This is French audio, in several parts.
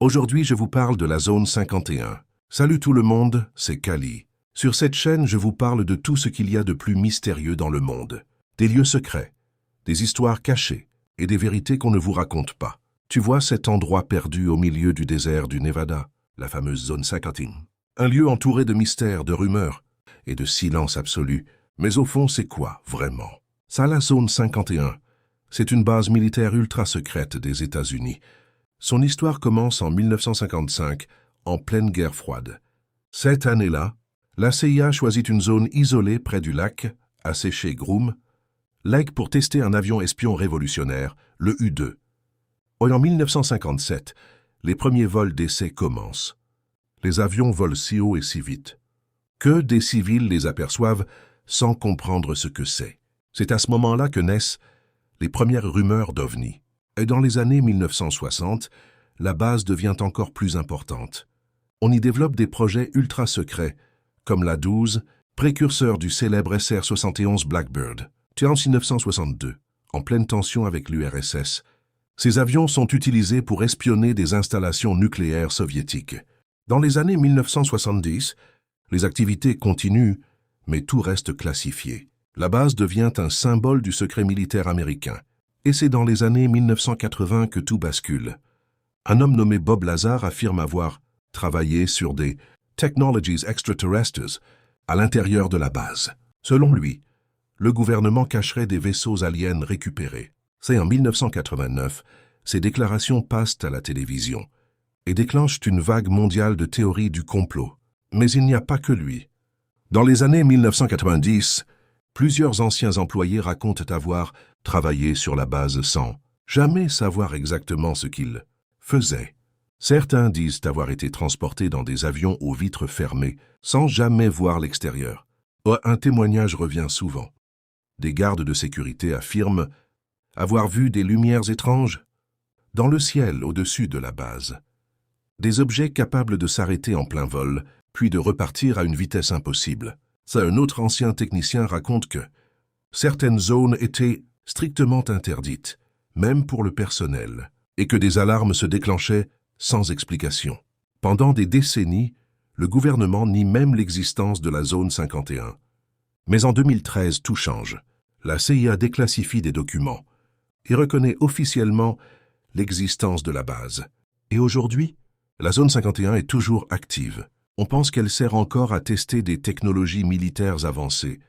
Aujourd'hui, je vous parle de la zone 51. Salut tout le monde, c'est Kali. Sur cette chaîne, je vous parle de tout ce qu'il y a de plus mystérieux dans le monde. Des lieux secrets, des histoires cachées et des vérités qu'on ne vous raconte pas. Tu vois cet endroit perdu au milieu du désert du Nevada, la fameuse zone 51. Un lieu entouré de mystères, de rumeurs et de silence absolu. Mais au fond, c'est quoi, vraiment? Ça, la zone 51, c'est une base militaire ultra secrète des États-Unis. Son histoire commence en 1955, en pleine guerre froide. Cette année-là, la CIA choisit une zone isolée près du lac, asséché Groom Lake pour tester un avion espion révolutionnaire, le U-2. En 1957, les premiers vols d'essai commencent. Les avions volent si haut et si vite que des civils les aperçoivent sans comprendre ce que c'est. C'est à ce moment-là que naissent les premières rumeurs d'OVNI. Et dans les années 1960, la base devient encore plus importante. On y développe des projets ultra secrets, comme la 12, précurseur du célèbre SR-71 Blackbird. En 1962, en pleine tension avec l'URSS, ces avions sont utilisés pour espionner des installations nucléaires soviétiques. Dans les années 1970, les activités continuent, mais tout reste classifié. La base devient un symbole du secret militaire américain. Et c'est dans les années 1980 que tout bascule. Un homme nommé Bob Lazar affirme avoir travaillé sur des « technologies extraterrestres » à l'intérieur de la base. Selon lui, le gouvernement cacherait des vaisseaux aliens récupérés. C'est en 1989, ces déclarations passent à la télévision et déclenchent une vague mondiale de théories du complot. Mais il n'y a pas que lui. Dans les années 1990, plusieurs anciens employés racontent avoir travaillé sur la base sans jamais savoir exactement ce qu'ils faisaient. Certains disent avoir été transportés dans des avions aux vitres fermées sans jamais voir l'extérieur. Un témoignage revient souvent. Des gardes de sécurité affirment avoir vu des lumières étranges dans le ciel au-dessus de la base. Des objets capables de s'arrêter en plein vol, puis de repartir à une vitesse impossible. Un autre ancien technicien raconte que certaines zones étaient strictement interdites, même pour le personnel, et que des alarmes se déclenchaient sans explication. Pendant des décennies, le gouvernement nie même l'existence de la zone 51. Mais en 2013, tout change. La CIA déclassifie des documents et reconnaît officiellement l'existence de la base. Et aujourd'hui, la zone 51 est toujours active. On pense qu'elle sert encore à tester des technologies militaires avancées.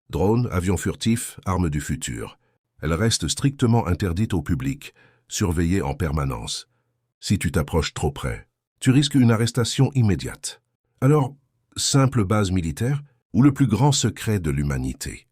Drones, avions furtifs, armes du futur. Elle reste strictement interdite au public, surveillée en permanence. Si tu t'approches trop près, tu risques une arrestation immédiate. Alors, simple base militaire ou le plus grand secret de l'humanité?